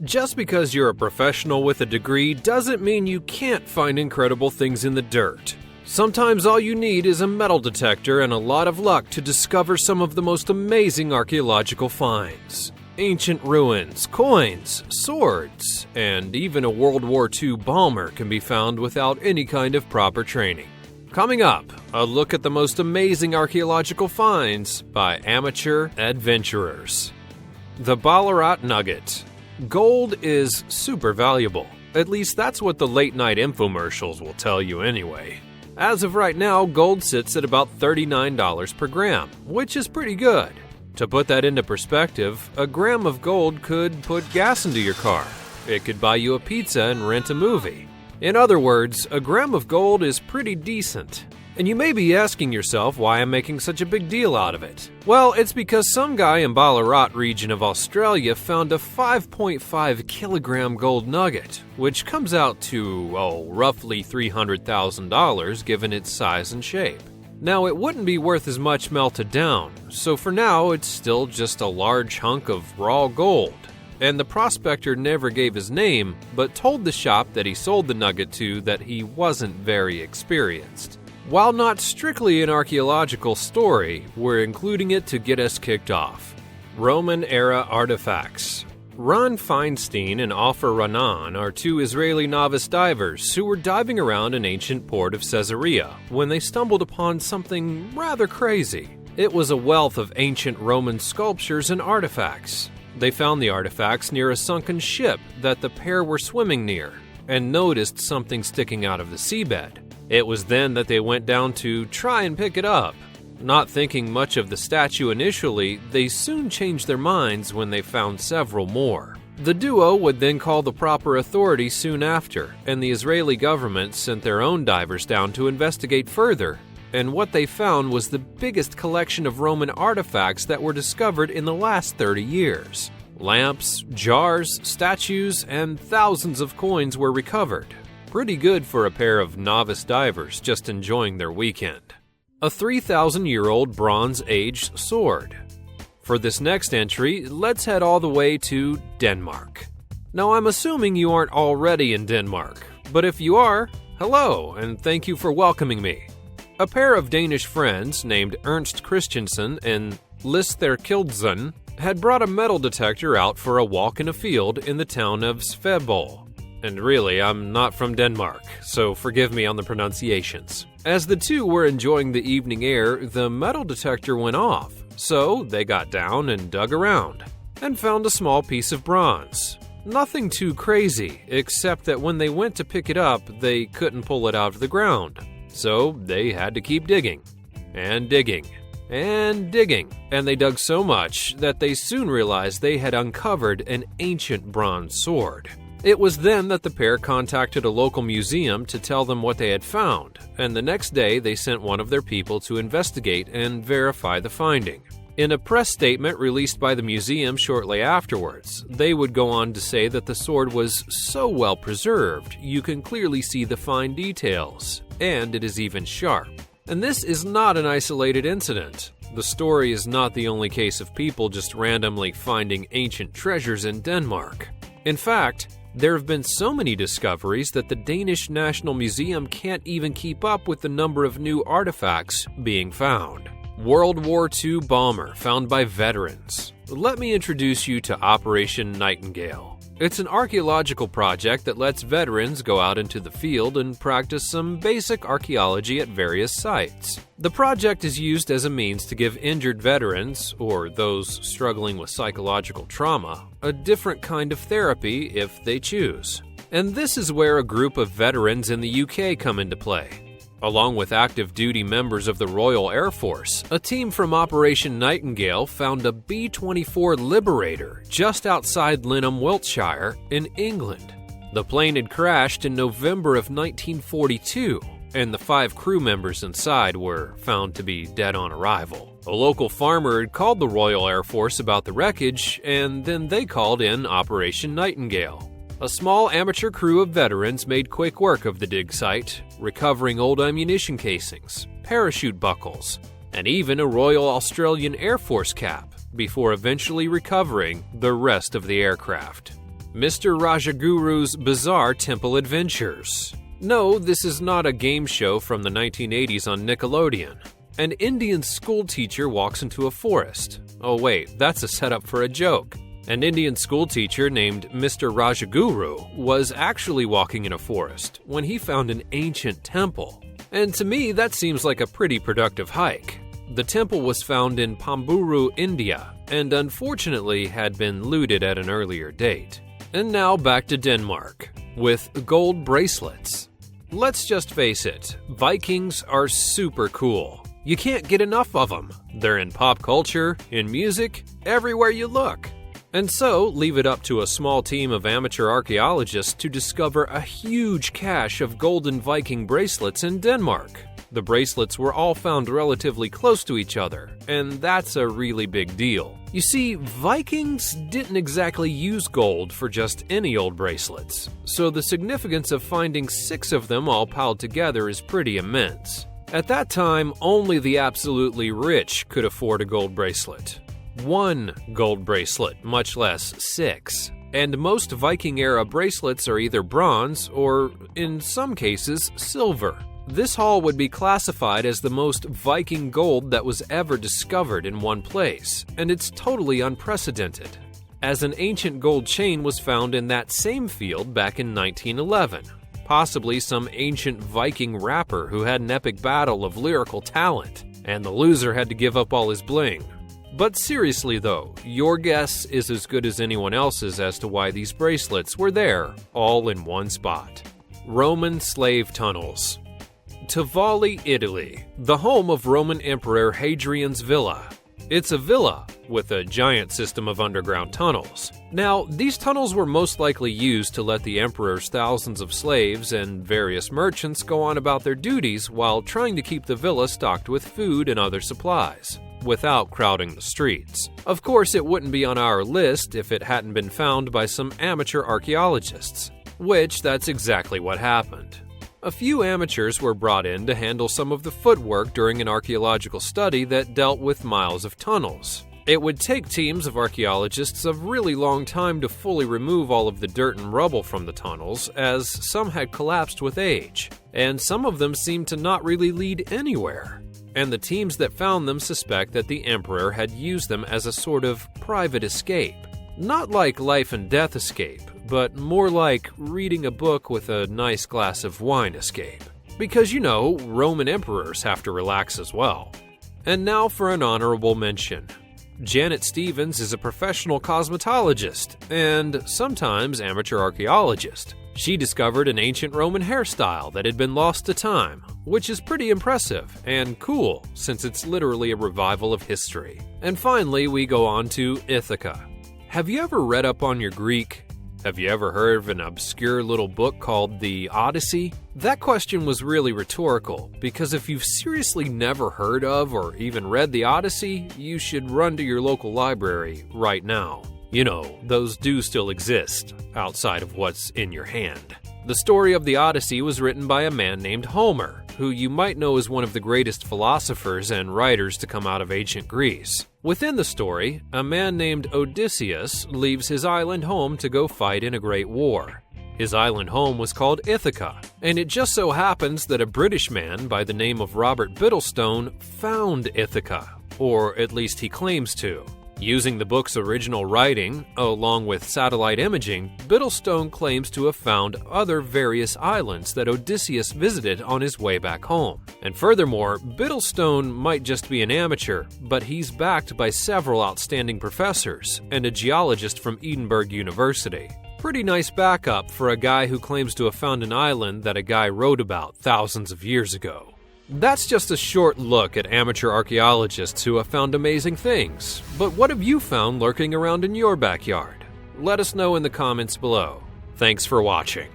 Just because you're a professional with a degree doesn't mean you can't find incredible things in the dirt. Sometimes all you need is a metal detector and a lot of luck to discover some of the most amazing archaeological finds. Ancient ruins, coins, swords, and even a World War II bomber can be found without any kind of proper training. Coming up, a look at the most amazing archaeological finds by amateur adventurers. The Ballarat Nugget. Gold is super valuable. At least that's what the late-night infomercials will tell you anyway. As of right now, gold sits at about $39 per gram, which is pretty good. To put that into perspective, a gram of gold could put gas into your car. It could buy you a pizza and rent a movie. In other words, a gram of gold is pretty decent. And you may be asking yourself why I'm making such a big deal out of it. Well, it's because some guy in Ballarat region of Australia found a 5.5 kilogram gold nugget, which comes out to, roughly $300,000 given its size and shape. Now, it wouldn't be worth as much melted down, so for now it's still just a large hunk of raw gold. And the prospector never gave his name, but told the shop that he sold the nugget to that he wasn't very experienced. While not strictly an archaeological story, we're including it to get us kicked off. Roman-era artifacts. Ron Feinstein and Ofer Ranan are two Israeli novice divers who were diving around an ancient port of Caesarea when they stumbled upon something rather crazy. It was a wealth of ancient Roman sculptures and artifacts. They found the artifacts near a sunken ship that the pair were swimming near and noticed something sticking out of the seabed. It was then that they went down to try and pick it up. Not thinking much of the statue initially, they soon changed their minds when they found several more. The duo would then call the proper authorities soon after, and the Israeli government sent their own divers down to investigate further. And what they found was the biggest collection of Roman artifacts that were discovered in the last 30 years. Lamps, jars, statues, and thousands of coins were recovered. Pretty good for a pair of novice divers just enjoying their weekend. A 3,000-year-old Bronze-Age sword. For this next entry, let's head all the way to Denmark. Now, I'm assuming you aren't already in Denmark, but if you are, hello, and thank you for welcoming me. A pair of Danish friends named Ernst Christensen and Lister Kildsen had brought a metal detector out for a walk in a field in the town of Svebol. And really, I'm not from Denmark, so forgive me on the pronunciations. As the two were enjoying the evening air, the metal detector went off, so they got down and dug around, and found a small piece of bronze. Nothing too crazy, except that when they went to pick it up, they couldn't pull it out of the ground. So they had to keep digging, and digging, and digging, and they dug so much that they soon realized they had uncovered an ancient bronze sword. It was then that the pair contacted a local museum to tell them what they had found, and the next day they sent one of their people to investigate and verify the finding. In a press statement released by the museum shortly afterwards, they would go on to say that the sword was so well preserved you can clearly see the fine details, and it is even sharp. And this is not an isolated incident. The story is not the only case of people just randomly finding ancient treasures in Denmark. In fact, there have been so many discoveries that the Danish National Museum can't even keep up with the number of new artifacts being found. World War II bomber found by veterans. Let me introduce you to Operation Nightingale. It's an archaeological project that lets veterans go out into the field and practice some basic archaeology at various sites. The project is used as a means to give injured veterans, or those struggling with psychological trauma, a different kind of therapy if they choose. And this is where a group of veterans in the UK come into play. Along with active duty members of the Royal Air Force, a team from Operation Nightingale found a B-24 Liberator just outside Linham, Wiltshire, in England. The plane had crashed in November of 1942, and the 5 crew members inside were found to be dead on arrival. A local farmer had called the Royal Air Force about the wreckage, and then they called in Operation Nightingale. A small amateur crew of veterans made quick work of the dig site, recovering old ammunition casings, parachute buckles, and even a Royal Australian Air Force cap, before eventually recovering the rest of the aircraft. Mr. Rajaguru's Bizarre Temple Adventures. No, this is not a game show from the 1980s on Nickelodeon. An Indian schoolteacher walks into a forest. Oh wait, that's a setup for a joke. An Indian schoolteacher named Mr. Rajaguru was actually walking in a forest when he found an ancient temple. And to me, that seems like a pretty productive hike. The temple was found in Pamburu, India, and unfortunately had been looted at an earlier date. And now back to Denmark, with gold bracelets. Let's just face it, Vikings are super cool. You can't get enough of them. They're in pop culture, in music, everywhere you look. And so, leave it up to a small team of amateur archaeologists to discover a huge cache of golden Viking bracelets in Denmark. The bracelets were all found relatively close to each other, and that's a really big deal. You see, Vikings didn't exactly use gold for just any old bracelets, so the significance of finding 6 of them all piled together is pretty immense. At that time, only the absolutely rich could afford a gold bracelet. 1 gold bracelet, much less 6. And most Viking-era bracelets are either bronze or, in some cases, silver. This haul would be classified as the most Viking gold that was ever discovered in one place, and it's totally unprecedented, as an ancient gold chain was found in that same field back in 1911. Possibly some ancient Viking rapper who had an epic battle of lyrical talent, and the loser had to give up all his bling. But seriously though, your guess is as good as anyone else's as to why these bracelets were there, all in one spot. Roman slave tunnels. Tivoli, Italy, the home of Roman Emperor Hadrian's villa. It's a villa with a giant system of underground tunnels. Now, these tunnels were most likely used to let the emperor's thousands of slaves and various merchants go on about their duties while trying to keep the villa stocked with food and other supplies, without crowding the streets. Of course, it wouldn't be on our list if it hadn't been found by some amateur archaeologists, which that's exactly what happened. A few amateurs were brought in to handle some of the footwork during an archaeological study that dealt with miles of tunnels. It would take teams of archaeologists a really long time to fully remove all of the dirt and rubble from the tunnels, as some had collapsed with age, and some of them seemed to not really lead anywhere. And the teams that found them suspect that the emperor had used them as a sort of private escape. Not like life and death escape, but more like reading a book with a nice glass of wine escape. Because, you know, Roman emperors have to relax as well. And now for an honorable mention. Janet Stevens is a professional cosmetologist and sometimes amateur archaeologist. She discovered an ancient Roman hairstyle that had been lost to time, which is pretty impressive and cool since it's literally a revival of history. And finally, we go on to Ithaca. Have you ever read up on your Greek? Have you ever heard of an obscure little book called the Odyssey? That question was really rhetorical, because if you've seriously never heard of or even read the Odyssey, you should run to your local library right now. You know, those do still exist, outside of what's in your hand. The story of the Odyssey was written by a man named Homer, who you might know as one of the greatest philosophers and writers to come out of ancient Greece. Within the story, a man named Odysseus leaves his island home to go fight in a great war. His island home was called Ithaca, and it just so happens that a British man by the name of Robert Bittlestone found Ithaca, or at least he claims to. Using the book's original writing, along with satellite imaging, Bittlestone claims to have found other various islands that Odysseus visited on his way back home. And furthermore, Bittlestone might just be an amateur, but he's backed by several outstanding professors and a geologist from Edinburgh University. Pretty nice backup for a guy who claims to have found an island that a guy wrote about thousands of years ago. That's just a short look at amateur archaeologists who have found amazing things. But what have you found lurking around in your backyard? Let us know in the comments below. Thanks for watching.